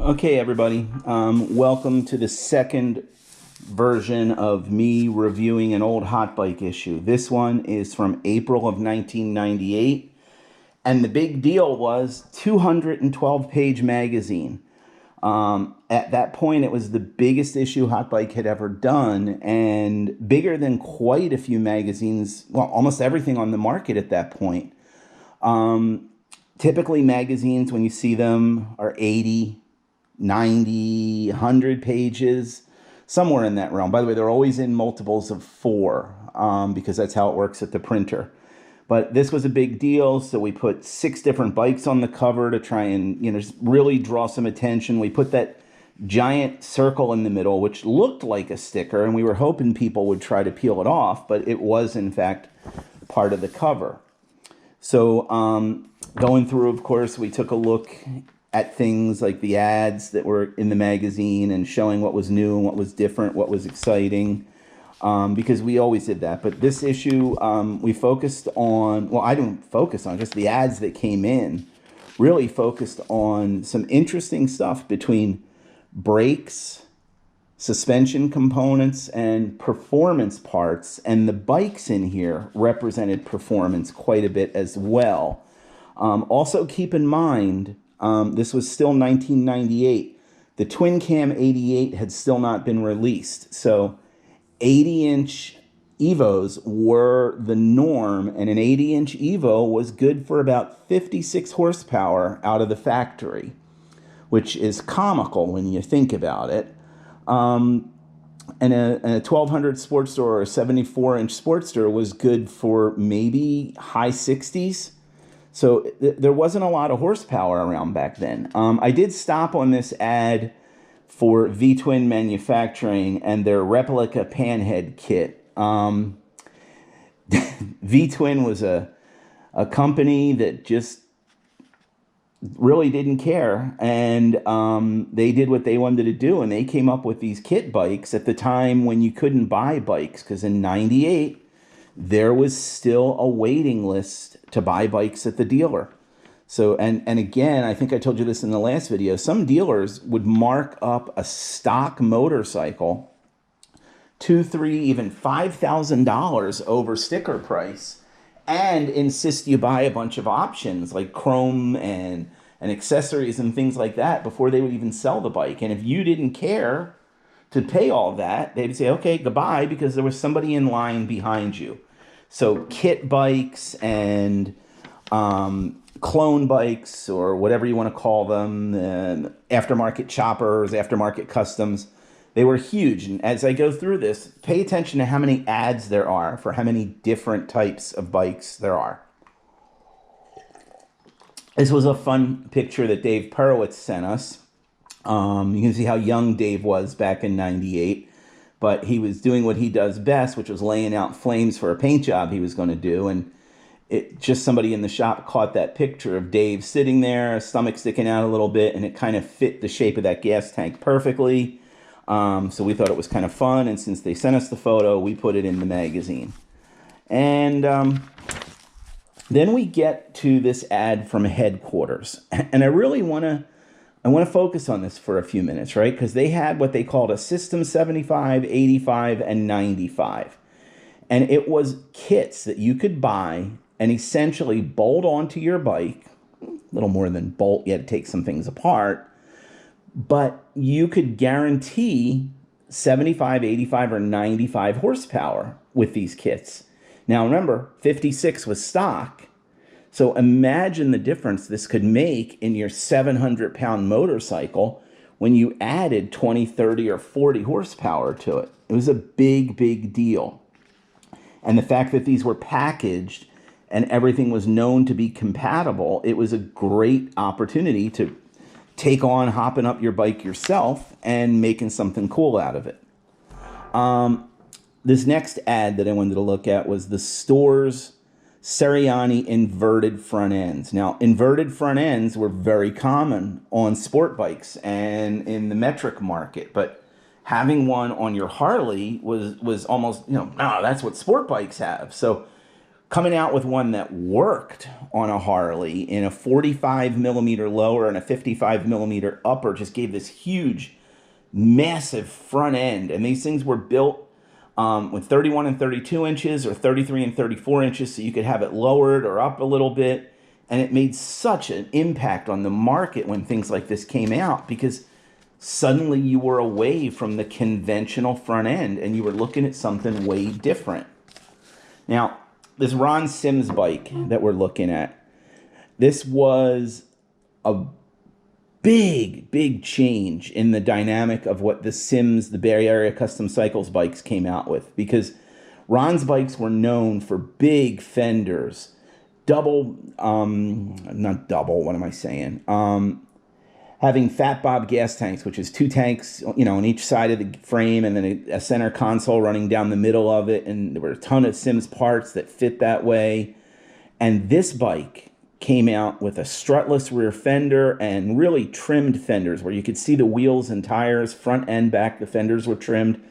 Okay, everybody. Welcome to the second version of me reviewing an old hot bike issue. This one is from April of 1998, and the big deal was 212-page magazine. At that point, it was the biggest issue Hot Bike had ever done, and bigger than quite a few magazines, well, almost everything on the market at that point. Typically, magazines, when you see them, are 80, 90, 100 pages, somewhere in that realm. By the way, they're always in multiples of 4 because that's how it works at the printer. But this was a big deal, so we put 6 different bikes on the cover to try and, just really draw some attention. We put that giant circle in the middle, which looked like a sticker, and we were hoping people would try to peel it off, but it was, in fact, part of the cover. So going through, of course, we took a look at things like the ads that were in the magazine and showing what was new and what was different, what was exciting, because we always did that. But this issue, we focused on, well, I didn't focus on, just the ads that came in, really focused on some interesting stuff between brakes, suspension components, and performance parts. And the bikes in here represented performance quite a bit as well. Also keep in mind, this was still 1998. The Twin Cam 88 had still not been released. So 80-inch Evos were the norm, and an 80-inch Evo was good for about 56 horsepower out of the factory, which is comical when you think about it. And a 1200 Sportster or a 74-inch Sportster was good for maybe high 60s. So there wasn't a lot of horsepower around back then. I did stop on this ad for V-Twin Manufacturing and their replica panhead kit. V-Twin was a company that just really didn't care, and they did what they wanted to do, and they came up with these kit bikes at the time when you couldn't buy bikes, because in 98, there was still a waiting list to buy bikes at the dealer. So, and again, I think I told you this in the last video, some dealers would mark up a stock motorcycle $2,000, $3,000, even $5,000 over sticker price and insist you buy a bunch of options like chrome and accessories and things like that before they would even sell the bike. And if you didn't care to pay all that, they'd say, okay, goodbye, because there was somebody in line behind you. So kit bikes and clone bikes, or whatever you want to call them, aftermarket choppers, aftermarket customs, they were huge. And as I go through this, pay attention to how many ads there are for how many different types of bikes there are. This was a fun picture that Dave Perowitz sent us. You can see how young Dave was back in 98, but he was doing what he does best, which was laying out flames for a paint job he was going to do. And just somebody in the shop caught that picture of Dave sitting there, stomach sticking out a little bit, and it kind of fit the shape of that gas tank perfectly. So we thought it was kind of fun, and since they sent us the photo, we put it in the magazine. And then we get to this ad from headquarters, and I really want to focus on this for a few minutes, right? Because they had what they called a System 75, 85, and 95. And it was kits that you could buy and essentially bolt onto your bike. A little more than bolt, you had to take some things apart. But you could guarantee 75, 85, or 95 horsepower with these kits. Now remember, 56 was stock. So imagine the difference this could make in your 700-pound motorcycle when you added 20, 30, or 40 horsepower to it. It was a big, big deal. And the fact that these were packaged and everything was known to be compatible, it was a great opportunity to take on hopping up your bike yourself and making something cool out of it. This next ad that I wanted to look at was the store's Seriani inverted front ends. Now, inverted front ends were very common on sport bikes and in the metric market, but having one on your Harley was almost, that's what sport bikes have. So coming out with one that worked on a Harley in a 45 millimeter lower and a 55 millimeter upper just gave this huge, massive front end. And these things were built with 31 and 32 inches or 33 and 34 inches, so you could have it lowered or up a little bit. And it made such an impact on the market when things like this came out, because suddenly you were away from the conventional front end and you were looking at something way different. Now, this Ron Sims bike that we're looking at, this was a big change in the dynamic of what the Sims, the Bay Area Custom Cycles bikes came out with, because Ron's bikes were known for big fenders, not double, what am I saying? Having Fat Bob gas tanks, which is 2 tanks, you know, on each side of the frame, and then a center console running down the middle of it. And there were a ton of Sims parts that fit that way. And this bike came out with a strutless rear fender and really trimmed fenders where you could see the wheels and tires, front and back, the fenders were trimmed,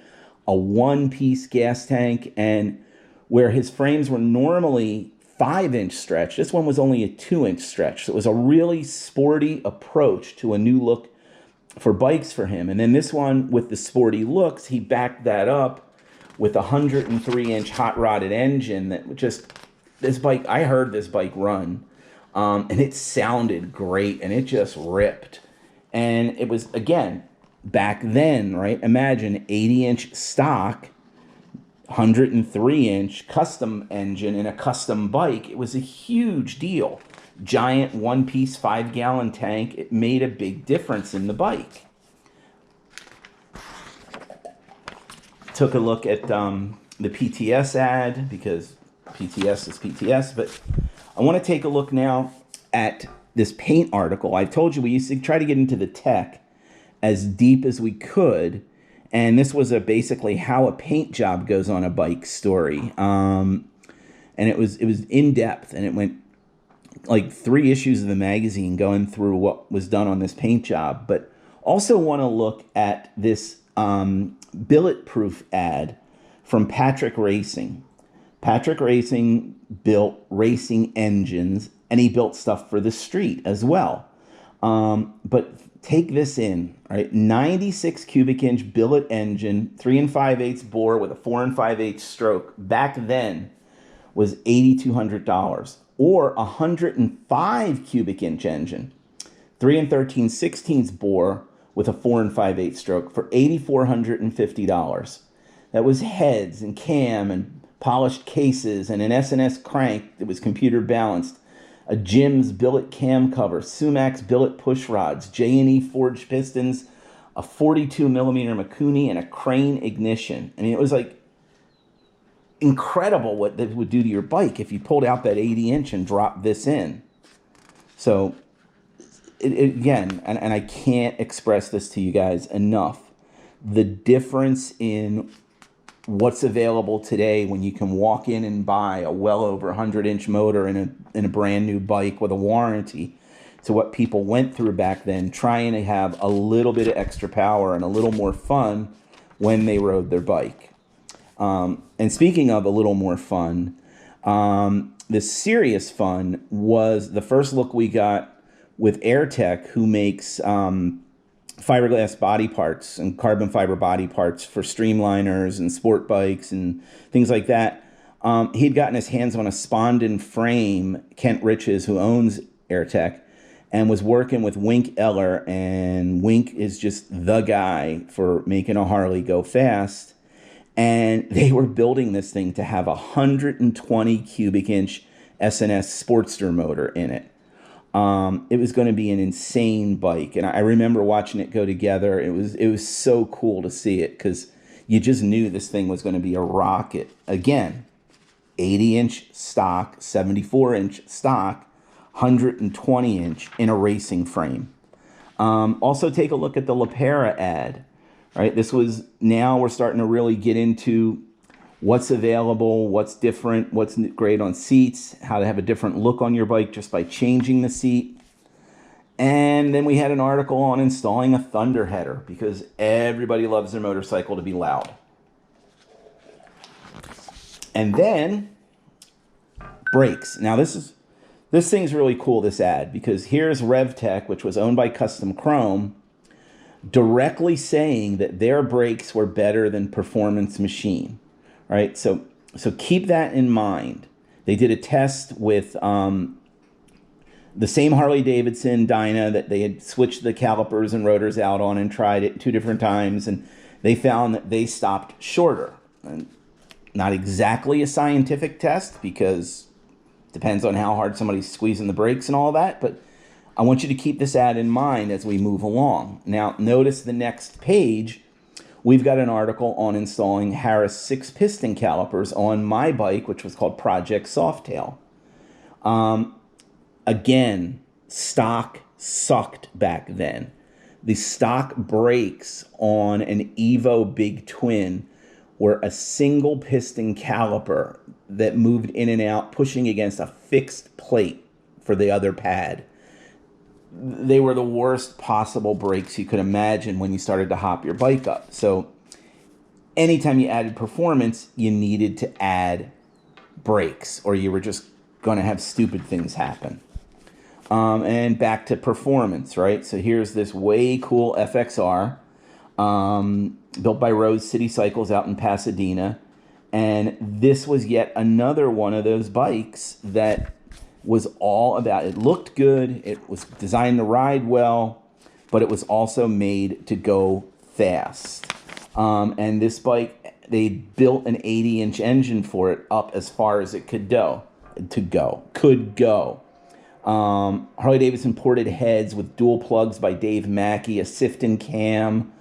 a 1-piece gas tank, and where his frames were normally 5-inch stretch, this one was only a 2-inch stretch. So it was a really sporty approach to a new look for bikes for him. And then this one, with the sporty looks, he backed that up with a 103-inch hot rodded engine that just, this bike, I heard this bike run, and it sounded great, and it just ripped. And it was, again, back then, right? Imagine 80-inch stock, 103-inch custom engine in a custom bike. It was a huge deal. Giant 1-piece 5-gallon tank. It made a big difference in the bike. Took a look at the PTS ad, because PTS is PTS, but I want to take a look now at this paint article. I told you we used to try to get into the tech as deep as we could, and this was basically how a paint job goes on a bike story. And it was in depth, and it went like 3 issues of the magazine going through what was done on this paint job. But also want to look at this billet proof ad from Patrick Racing. Patrick Racing built racing engines, and he built stuff for the street as well. But take this in, right? 96 cubic inch billet engine, 3 5/8 bore with a 4 5/8 stroke. Back then was $8,200, or 105 cubic inch engine, 3 13/16 bore with a 4 5/8 stroke for $8,450. That was heads and cam and polished cases and an S&S crank that was computer balanced, a Jim's billet cam cover, Sumax billet push rods, J&E forged pistons, a 42 millimeter Mikuni, and a crane ignition. I mean, it was like incredible what that would do to your bike if you pulled out that 80-inch and dropped this in. So again, and I can't express this to you guys enough, the difference in what's available today when you can walk in and buy a well over 100-inch motor in a brand new bike with a warranty, to what people went through back then trying to have a little bit of extra power and a little more fun when they rode their bike. And speaking of a little more fun, the serious fun was the first look we got with AirTech, who makes fiberglass body parts and carbon fiber body parts for streamliners and sport bikes and things like that. He'd gotten his hands on a Spondon frame, Kent Riches, who owns AirTech, and was working with Wink Eller, and Wink is just the guy for making a Harley go fast. And they were building this thing to have a 120 cubic inch S&S Sportster motor in it. It was going to be an insane bike, and I remember watching it go together. It was so cool to see it, because you just knew this thing was going to be a rocket. Again, 80-inch stock, 74-inch stock, 120-inch in a racing frame. Also, take a look at the Lepera ad. Right, this was, now we're starting to really get into what's available, what's different, what's great on seats, how to have a different look on your bike just by changing the seat. And then we had an article on installing a thunder header, because everybody loves their motorcycle to be loud. And then brakes. Now this thing's really cool, this ad, because here's RevTech, which was owned by Custom Chrome, directly saying that their brakes were better than Performance Machine. All right, so keep that in mind. They did a test with the same Harley-Davidson Dyna that they had switched the calipers and rotors out on and tried it 2 different times, and they found that they stopped shorter. And not exactly a scientific test, because it depends on how hard somebody's squeezing the brakes and all that, but I want you to keep this ad in mind as we move along. Now, notice the next page. We've got an article on installing Harris 6-piston calipers on my bike, which was called Project Softail. Again, stock sucked back then. The stock brakes on an Evo Big Twin were a single piston caliper that moved in and out, pushing against a fixed plate for the other pad. They were the worst possible brakes you could imagine when you started to hop your bike up. So anytime you added performance, you needed to add brakes, or you were just going to have stupid things happen. And back to performance, right? So here's this way cool FXR, built by Rose City Cycles out in Pasadena. And this was yet another one of those bikes that was all about, it looked good, it was designed to ride well, but it was also made to go fast. And this bike, they built an 80-inch engine for it up as far as it could go. Harley-Davidson ported heads with dual plugs by Dave Mackey, a Sifton cam.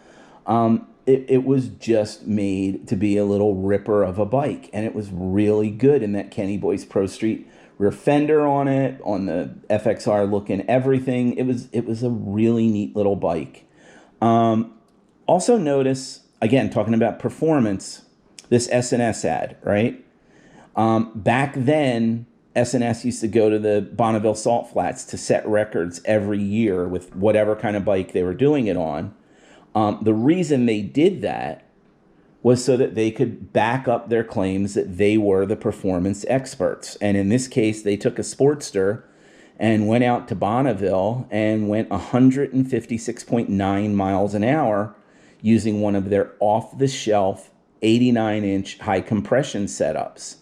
It was just made to be a little ripper of a bike, and it was really good in that Kenny Boyce Pro Street rear fender on it, on the FXR look and everything. It was a really neat little bike. Also notice, again, talking about performance, this S&S ad, right? Back then, S&S used to go to the Bonneville Salt Flats to set records every year with whatever kind of bike they were doing it on. The reason they did that was so that they could back up their claims that they were the performance experts. And in this case, they took a Sportster and went out to Bonneville and went 156.9 miles an hour using one of their off-the-shelf 89-inch high compression setups.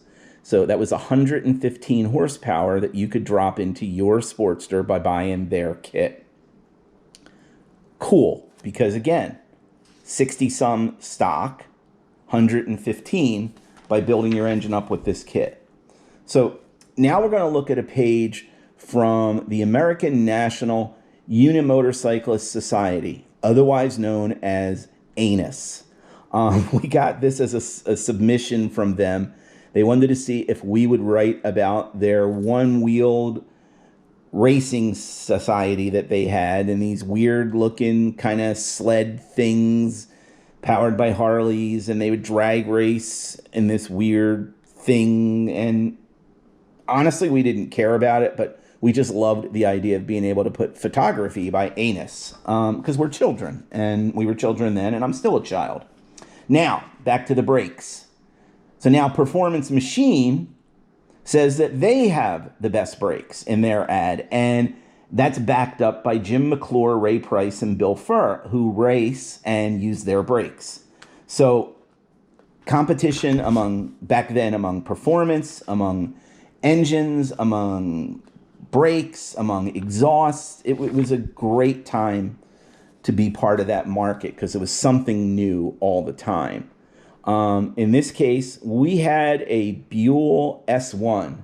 So that was 115 horsepower that you could drop into your Sportster by buying their kit. Cool, because again, 60-some stock, 115 by building your engine up with this kit. So now we're going to look at a page from the American National Unimotorcyclist Society, otherwise known as ANUS. We got this as a submission from them. They wanted to see if we would write about their one-wheeled racing society that they had, and these weird-looking kind of sled things powered by Harleys, and they would drag race in this weird thing. And honestly, we didn't care about it, but we just loved the idea of being able to put photography by ANUS, because we're children, and we were children then, and I'm still a child. Now, back to the brakes. So now Performance Machine says that they have the best brakes in their ad, and that's backed up by Jim McClure, Ray Price, and Bill Furr, who race and use their brakes. So competition back then among performance, among engines, among brakes, among exhausts. It was a great time to be part of that market because it was something new all the time. In this case, we had a Buell S1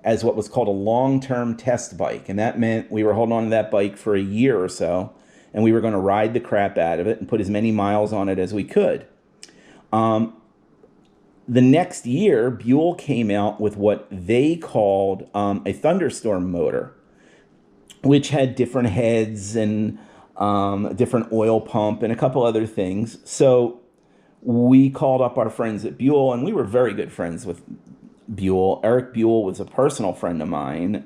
as what was called a long-term test bike. And that meant we were holding on to that bike for a year or so, and we were going to ride the crap out of it and put as many miles on it as we could. The next year, Buell came out with what they called a thunderstorm motor, which had different heads and a different oil pump and a couple other things. So we called up our friends at Buell, and we were very good friends with Buell. Eric Buell was a personal friend of mine,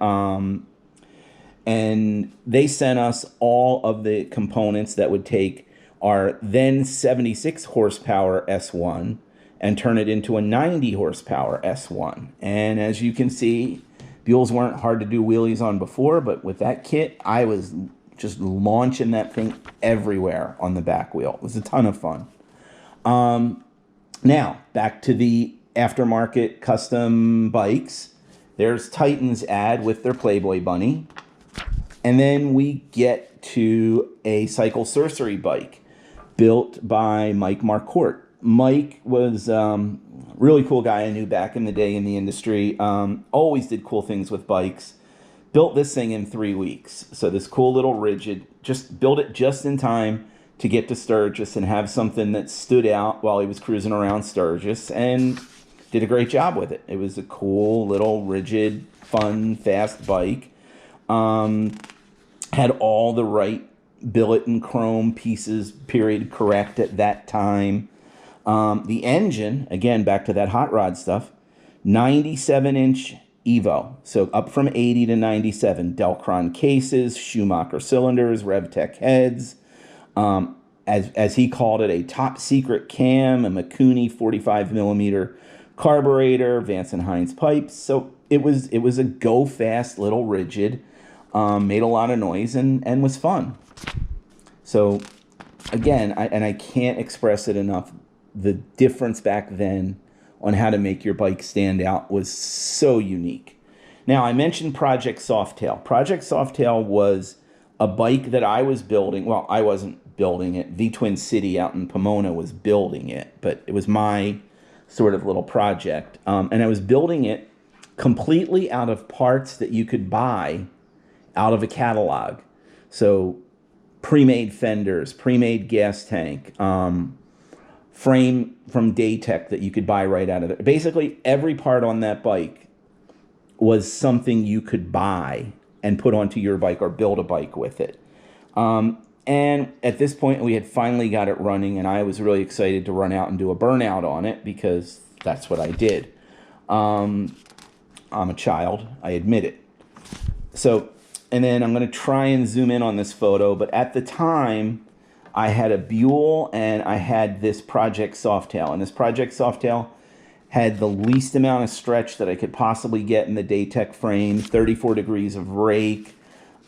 and they sent us all of the components that would take our then 76 horsepower S1 and turn it into a 90 horsepower S1. And as you can see, Buells weren't hard to do wheelies on before, but with that kit, I was just launching that thing everywhere on the back wheel. It was a ton of fun. Now, back to the aftermarket custom bikes. There's Titan's ad with their Playboy bunny. And then we get to a Cycle Sorcery bike built by Mike Marcourt. Mike was a really cool guy I knew back in the day in the industry. Always did cool things with bikes. Built this thing in 3 weeks. So this cool little rigid, just built it just in time to get to Sturgis and have something that stood out while he was cruising around Sturgis, and did a great job with it. It was a cool little rigid, fun, fast bike. Had all the right billet and chrome pieces, period, correct at that time. The engine, again, back to that hot rod stuff, 97-inch Evo. So up from 80 to 97. Delcron cases, Schumacher cylinders, RevTech heads. As he called it, a top secret cam, a Mikuni 45 millimeter carburetor, Vance and Hines pipes. So it was a go fast little rigid, made a lot of noise and was fun. So again, I can't express it enough. The difference back then on how to make your bike stand out was so unique. Now, I mentioned Project Softail. Project Softail was a bike that I was building. Well, I wasn't building it. V-Twin City out in Pomona was building it, but it was my sort of little project. And I was building it completely out of parts that you could buy out of a catalog. So pre-made fenders, pre-made gas tank, frame from Daytech that you could buy right out of there. Basically, every part on that bike was something you could buy and put onto your bike or build a bike with it. And at this point, we had finally got it running, and I was really excited to run out and do a burnout on it because that's what I did. I'm a child, I admit it. So, and then I'm going to try and zoom in on this photo, but at the time, I had a Buell and I had this Project Softail. And this Project Softail had the least amount of stretch that I could possibly get in the Daytech frame, 34 degrees of rake.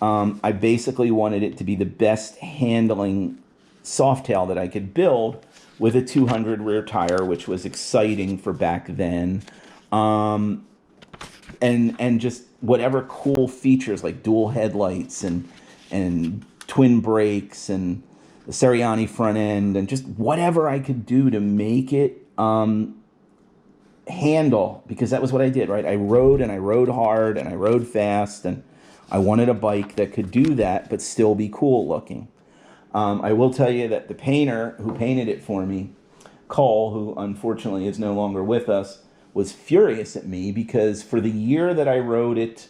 I basically wanted it to be the best handling Softail that I could build with a 200 rear tire, which was exciting for back then. And just whatever cool features like dual headlights and twin brakes and the Seriani front end and just whatever I could do to make it handle, because that was what I did, right? I rode and I rode hard and I rode fast, and I wanted a bike that could do that but still be cool looking. I will tell you that the painter who painted it for me, Cole, who unfortunately is no longer with us, was furious at me because for the year that I rode it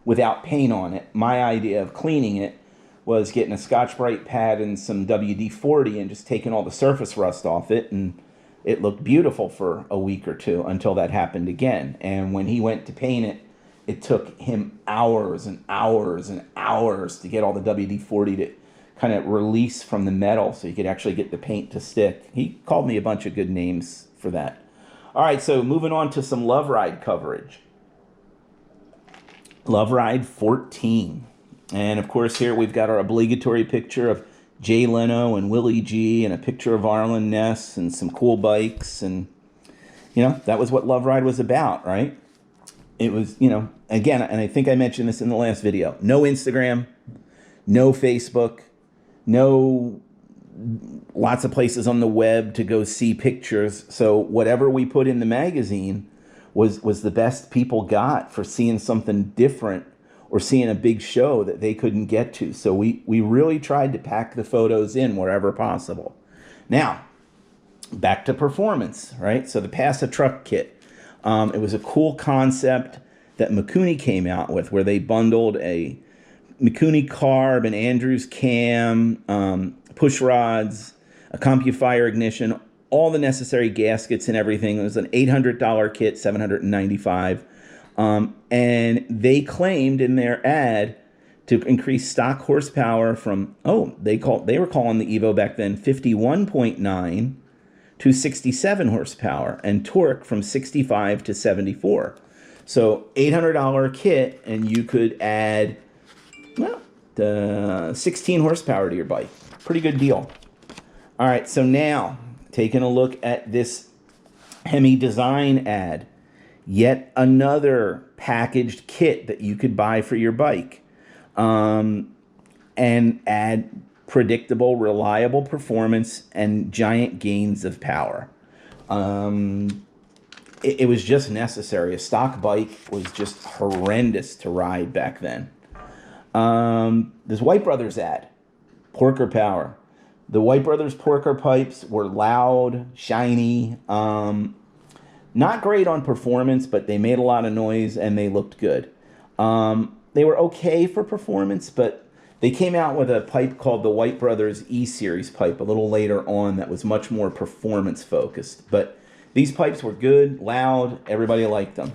without paint on it, my idea of cleaning it was getting a Scotch-Brite pad and some WD-40 and just taking all the surface rust off it, and it looked beautiful for a week or two until that happened again. And when he went to paint it, it took him hours and hours and hours to get all the WD-40 to kind of release from the metal so you could actually get the paint to stick. He called me a bunch of good names for that. All right, so moving on to some Love Ride coverage. Love Ride 14. And of course, here we've got our obligatory picture of Jay Leno and Willie G and a picture of Arlen Ness and some cool bikes. And, you know, that was what Love Ride was about, right? It was, you know, again, and I think I mentioned this in the last video, no Instagram, no Facebook, no lots of places on the web to go see pictures. So whatever we put in the magazine was the best people got for seeing something different or seeing a big show that they couldn't get to. So we really tried to pack the photos in wherever possible. Now, back to performance, right? So the Pass a Truck kit. It was a cool concept that Mikuni came out with where they bundled a Mikuni carb, an Andrews cam, push rods, a CompuFire ignition, all the necessary gaskets and everything. It was an $800 kit, $795. And they claimed in their ad to increase stock horsepower from, they were calling the Evo back then 51.9 to 67 horsepower, and torque from 65 to 74. So $800 kit, and you could add, well, 16 horsepower to your bike. Pretty good deal. All right, so now taking a look at this Hemi Design ad. Yet another packaged kit that you could buy for your bike, and add predictable, reliable performance and giant gains of power. It was just necessary. A stock bike was just horrendous to ride back then. This White Brothers ad, Porker Power. The White Brothers Porker pipes were loud, shiny, not great on performance, but they made a lot of noise and they looked good. They were okay for performance, but they came out with a pipe called the White Brothers E-Series pipe a little later on that was much more performance focused. But these pipes were good, loud, everybody liked them.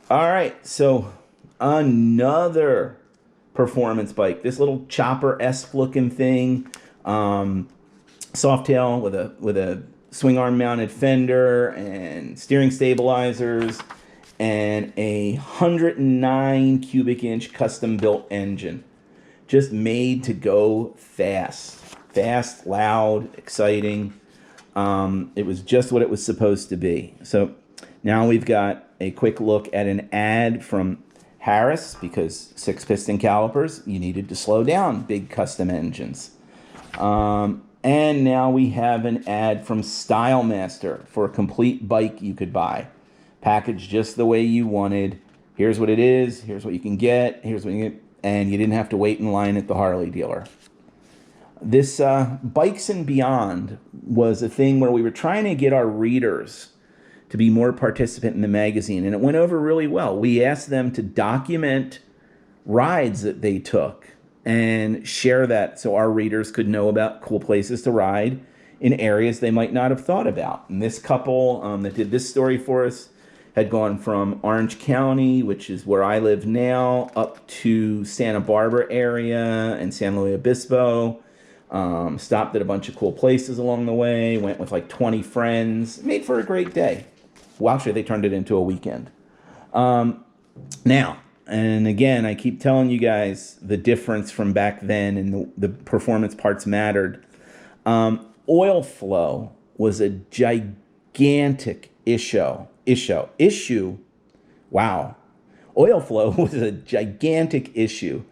All right, so another performance bike. This little chopper-esque looking thing, soft tail with a swing arm mounted fender and steering stabilizers and a 109 cubic inch custom built engine. Just made to go fast. Fast, loud, exciting. It was just what it was supposed to be. So now we've got a quick look at an ad from Harris, because 6-piston calipers, you needed to slow down big custom engines. And now we have an ad from Style Master for a complete bike you could buy. Packaged just the way you wanted. Here's what it is. Here's what you can get. Here's what you get. And you didn't have to wait in line at the Harley dealer. This Bikes and Beyond was a thing where we were trying to get our readers to be more participant in the magazine, and it went over really well. We asked them to document rides that they took and share that so our readers could know about cool places to ride in areas they might not have thought about. And this couple that did this story for us had gone from Orange County, which is where I live now, up to Santa Barbara area and San Luis Obispo. Stopped at a bunch of cool places along the way, went with like 20 friends, made for a great day. Well, actually, they turned it into a weekend. Now, and again, I keep telling you guys the difference from back then and the performance parts mattered. Oil flow was a gigantic issue. Wow. Oil flow was a gigantic issue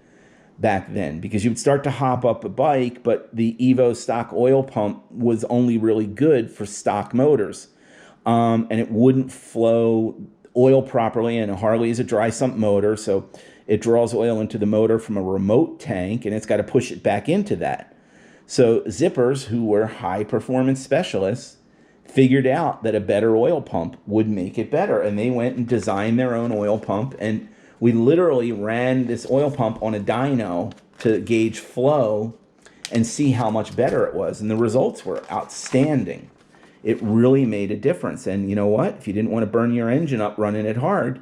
back then, because you'd start to hop up a bike, but the Evo stock oil pump was only really good for stock motors. And it wouldn't flow oil properly, and a Harley is a dry sump motor, so it draws oil into the motor from a remote tank, and it's got to push it back into that. So ZIPPER'S, who were high performance specialists, figured out that a better oil pump would make it better, and they went and designed their own oil pump, and we literally ran this oil pump on a dyno to gauge flow and see how much better it was, and the results were outstanding. It really made a difference. And you know what? If you didn't want to burn your engine up running it hard,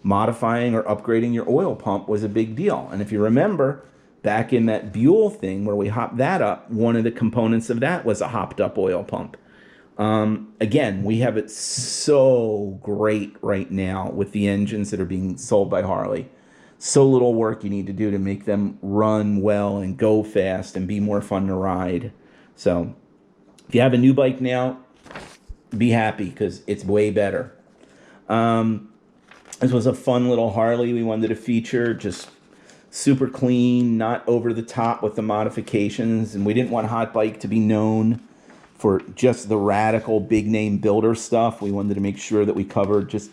modifying or upgrading your oil pump was a big deal. And if you remember, back in that Buell thing where we hopped that up, one of the components of that was a hopped up oil pump. Again, we have it so great right now with the engines that are being sold by Harley. So little work you need to do to make them run well and go fast and be more fun to ride. So if you have a new bike now, be happy, because it's way better. This was a fun little Harley we wanted to feature, just super clean, not over the top with the modifications, and we didn't want Hot Bike to be known for just the radical big name builder stuff. We wanted to make sure that we covered just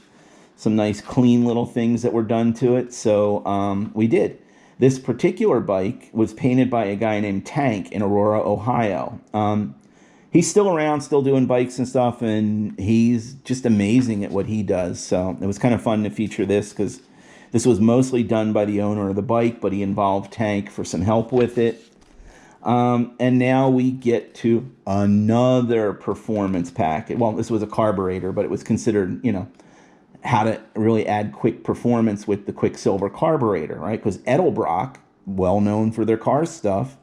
some nice clean little things that were done to it, so we did. This particular bike was painted by a guy named Tank in Aurora, Ohio. He's still around, still doing bikes and stuff, and he's just amazing at what he does. So it was kind of fun to feature this, because this was mostly done by the owner of the bike, but he involved Tank for some help with it. And now we get to another performance pack. Well, this was a carburetor, but it was considered, you know, how to really add quick performance with the Quicksilver carburetor, right? Because Edelbrock, well known for their car stuff,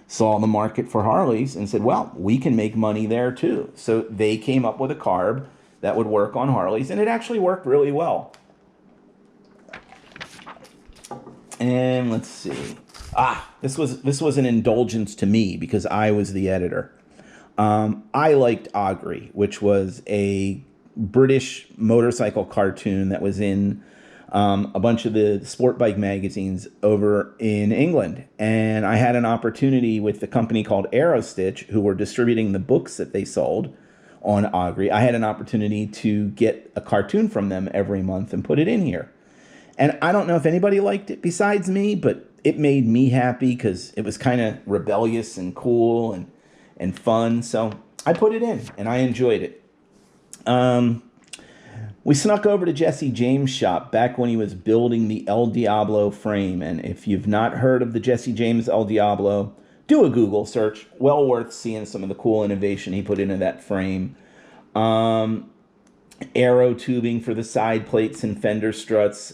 saw the market for Harleys and said, well, we can make money there too. So they came up with a carb that would work on Harleys, and it actually worked really well. And let's see. This was an indulgence to me because I was the editor. I liked Augury, which was a British motorcycle cartoon that was in a bunch of the sport bike magazines over in England. And I had an opportunity with the company called Aerostitch, who were distributing the books that they sold on Augury. I had an opportunity to get a cartoon from them every month and put it in here. And I don't know if anybody liked it besides me, but it made me happy because it was kind of rebellious and cool and fun. So I put it in and I enjoyed it. We snuck over to Jesse James' shop back when he was building the El Diablo frame. And if you've not heard of the Jesse James El Diablo, do a Google search. Well worth seeing some of the cool innovation he put into that frame. Aero tubing for the side plates and fender struts.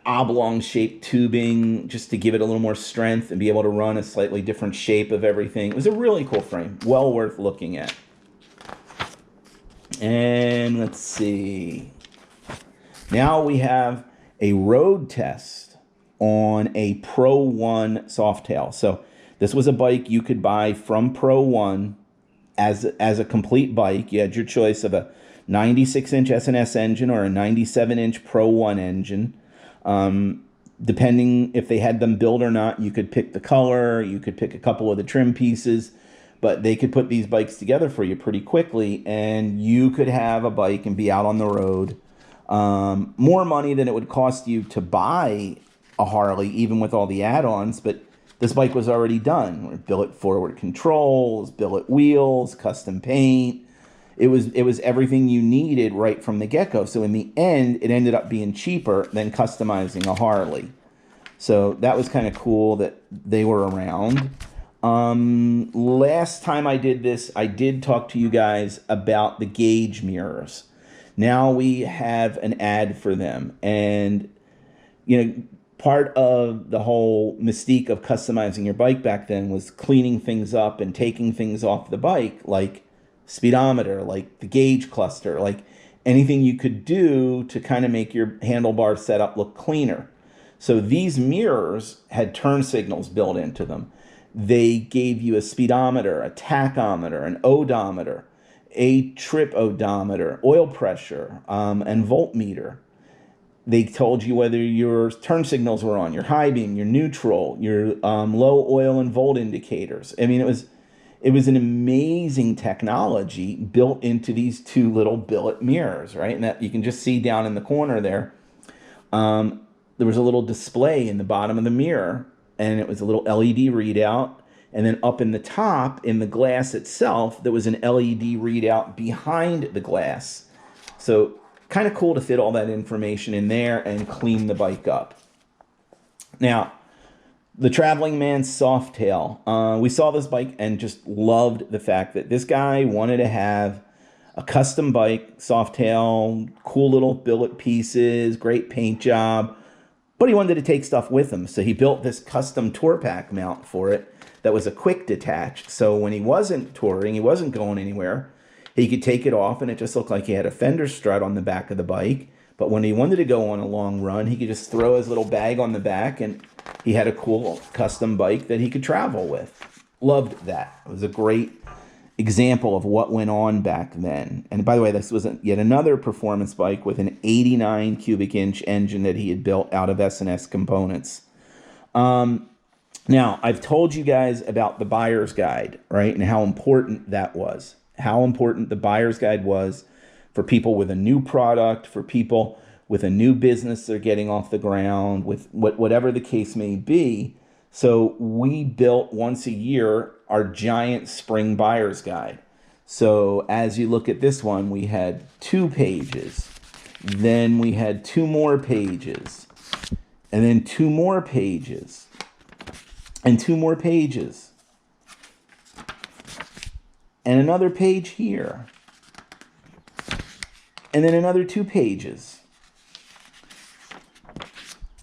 Oblong-shaped tubing just to give it a little more strength and be able to run a slightly different shape of everything. It was a really cool frame. Well worth looking at. And let's see. Now we have a road test on a Pro 1 Softail. So this was a bike you could buy from Pro 1 as a complete bike. You had your choice of a 96-inch S&S engine or a 97-inch Pro 1 engine. Depending if they had them built or not, you could pick the color, you could pick a couple of the trim pieces, but they could put these bikes together for you pretty quickly, and you could have a bike and be out on the road. More money than it would cost you to buy a Harley, even with all the add-ons, but this bike was already done. Billet forward controls, billet wheels, custom paint. It was everything you needed right from the get-go. So in the end, it ended up being cheaper than customizing a Harley. So that was kind of cool that they were around. Last time I did this, I did talk to you guys about the gauge mirrors. Now we have an ad for them. And, you know, part of the whole mystique of customizing your bike back then was cleaning things up and taking things off the bike, like speedometer, like the gauge cluster, like anything you could do to kind of make your handlebar setup look cleaner. So these mirrors had turn signals built into them. They gave you a speedometer, a tachometer, an odometer, a trip odometer, oil pressure, and voltmeter. They told you whether your turn signals were on, your high beam, your neutral, your low oil and volt indicators. I mean, it was an amazing technology built into these two little billet mirrors, right? And that you can just see down in the corner there. There was a little display in the bottom of the mirror, and it was a little LED readout. And then up in the top, in the glass itself, there was an LED readout behind the glass. So kind of cool to fit all that information in there and clean the bike up. Now, the Traveling Man Softail. We saw this bike and just loved the fact that this guy wanted to have a custom bike, Softail, cool little billet pieces, great paint job, but he wanted to take stuff with him. So he built this custom tour pack mount for it that was a quick detach. So when he wasn't touring, he wasn't going anywhere, he could take it off and it just looked like he had a fender strut on the back of the bike. But when he wanted to go on a long run, he could just throw his little bag on the back and he had a cool custom bike that he could travel with. Loved that. It was a great example of what went on back then. And by the way, this was yet another performance bike with an 89 cubic inch engine that he had built out of S&S components. Now, I've told you guys about the buyer's guide, right? And how important that was. How important the buyer's guide was for people with a new product, for people with a new business they're getting off the ground, with whatever the case may be. So we built once a year our giant spring buyer's guide. So as you look at this one, we had 2 pages. Then we had 2 more pages. And then 2 more pages. And 2 more pages. And another page here. And then another 2 pages.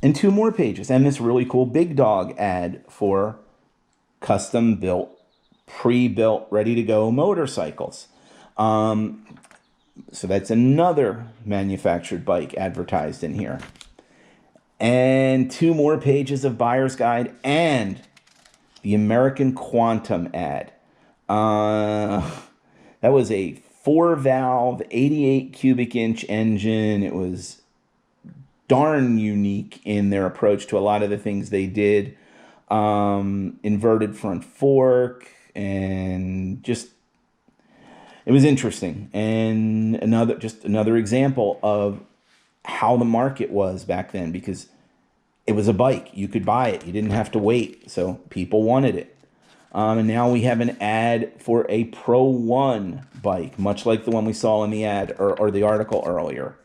And 2 more pages. And this really cool Big Dog ad for custom built, pre-built, ready-to-go motorcycles. So that's another manufactured bike advertised in here. and 2 more pages of buyer's guide and the American Quantum ad. That was a 4-valve, 88 cubic inch engine. It was darn unique in their approach to a lot of the things they did. Inverted front fork, and just, it was interesting. And another example of how the market was back then, because it was a bike. You could buy it. You didn't have to wait. So people wanted it. And now we have an ad for a Pro 1 bike, much like the one we saw in the ad or the article earlier.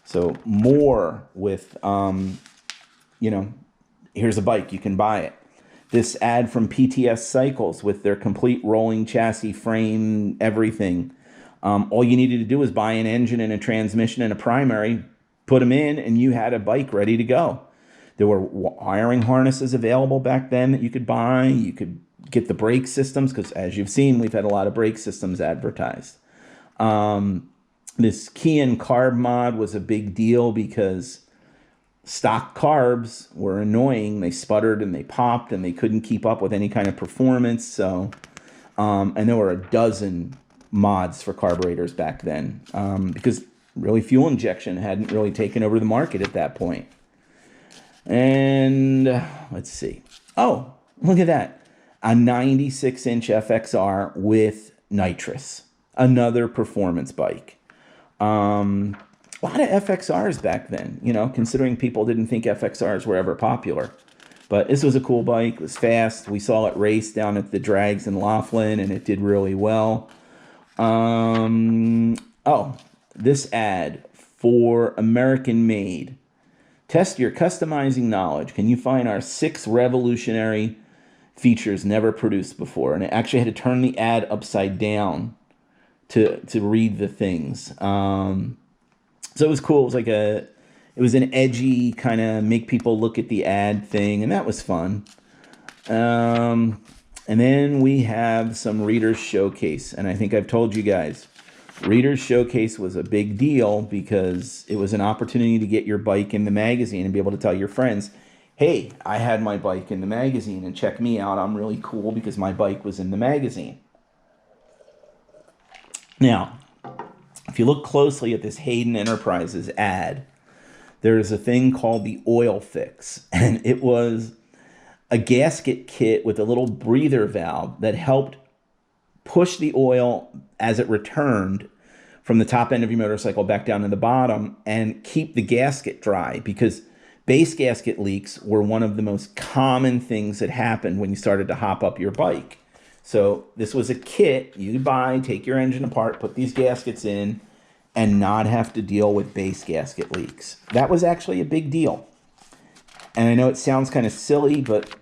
So more with, here's a bike, you can buy it. This ad from PTS Cycles with their complete rolling chassis, frame, everything. All you needed to do was buy an engine and a transmission and a primary, put them in, and you had a bike ready to go. There were wiring harnesses available back then that you could buy. You could get the brake systems, because as you've seen, we've had a lot of brake systems advertised. This key and carb mod was a big deal because stock carbs were annoying. They sputtered and they popped and they couldn't keep up with any kind of performance. So, and there were a dozen mods for carburetors back then, because really fuel injection hadn't really taken over the market at that point. And let's see. Oh, look at that. A 96-inch FXR with nitrous. Another performance bike. A lot of FXRs back then, considering people didn't think FXRs were ever popular. But this was a cool bike. It was fast. We saw it race down at the drags in Laughlin, and it did really well. This ad for American Made. Test your customizing knowledge. Can you find our 6 revolutionary features never produced before? And it actually had to turn the ad upside down to read the things. So it was cool. It was an edgy kind of make people look at the ad thing, and that was fun. And then we have some Reader's Showcase, and I think I've told you guys, Reader's Showcase was a big deal because it was an opportunity to get your bike in the magazine and be able to tell your friends, hey, I had my bike in the magazine, and check me out. I'm really cool because my bike was in the magazine. Now, if you look closely at this Hayden Enterprises ad, there's a thing called the oil fix, and it was a gasket kit with a little breather valve that helped push the oil as it returned from the top end of your motorcycle back down to the bottom and keep the gasket dry, because base gasket leaks were one of the most common things that happened when you started to hop up your bike. So this was a kit you buy, take your engine apart, put these gaskets in, and not have to deal with base gasket leaks. That was actually a big deal. And I know it sounds kind of silly, but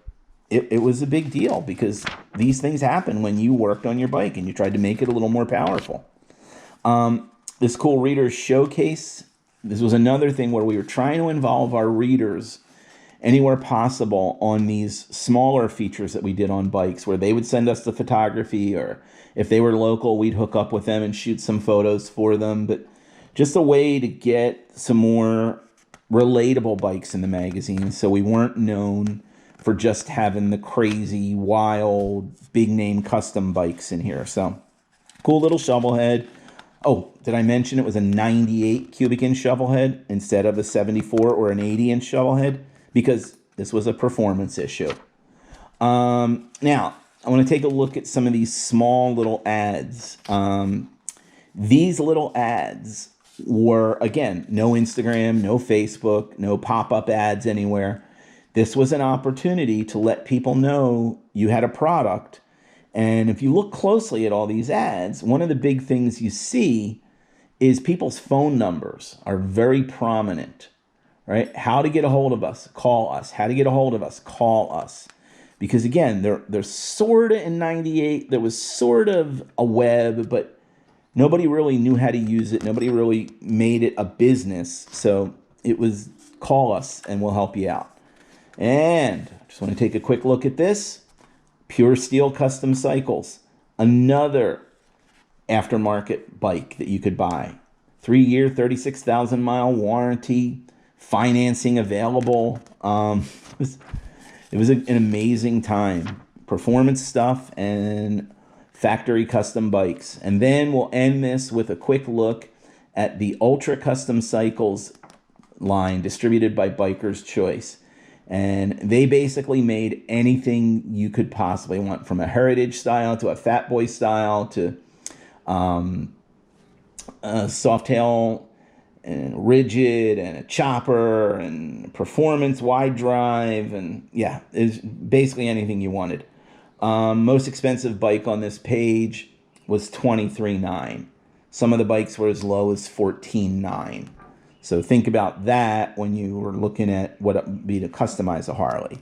it was a big deal because these things happen when you worked on your bike and you tried to make it a little more powerful. This cool Reader's Showcase, this was another thing where we were trying to involve our readers anywhere possible on these smaller features that we did on bikes, where they would send us the photography, or if they were local, we'd hook up with them and shoot some photos for them. But just a way to get some more relatable bikes in the magazine, so we weren't known for just having the crazy, wild, big name custom bikes in here. So cool little shovel head. Oh, did I mention it was a 98 cubic inch shovel head instead of a 74 or an 80 inch shovel head? Because this was a performance issue. Now, I want to take a look at some of these small little ads. These little ads were, again, no Instagram, no Facebook, no pop-up ads anywhere. This was an opportunity to let people know you had a product. And if you look closely at all these ads, one of the big things you see is people's phone numbers are very prominent, right? How to get a hold of us, call us. How to get a hold of us, call us. Because again, they're sort of in 98, there was sort of a web, but nobody really knew how to use it. Nobody really made it a business. So it was call us and we'll help you out. And I just want to take a quick look at this. Pure Steel Custom Cycles, another aftermarket bike that you could buy. 3-year, 36,000 mile warranty, financing available. It was an amazing time. Performance stuff and factory custom bikes. And then we'll end this with a quick look at the Ultra Custom Cycles line distributed by Biker's Choice. And they basically made anything you could possibly want, from a heritage style to a fat boy style to a soft tail and rigid and a chopper and performance wide drive, and yeah, it's basically anything you wanted. Most expensive bike on this page was $23,900. Some of the bikes were as low as $14,900. So think about that when you were looking at what it would be to customize a Harley.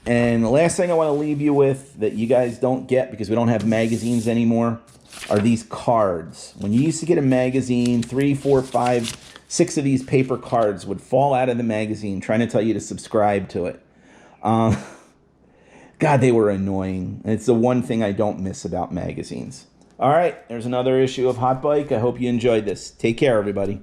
And the last thing I want to leave you with that you guys don't get because we don't have magazines anymore are these cards. When you used to get a magazine, 3, 4, 5, 6 of these paper cards would fall out of the magazine trying to tell you to subscribe to it. God, they were annoying. It's the one thing I don't miss about magazines. All right, there's another issue of Hot Bike. I hope you enjoyed this. Take care, everybody.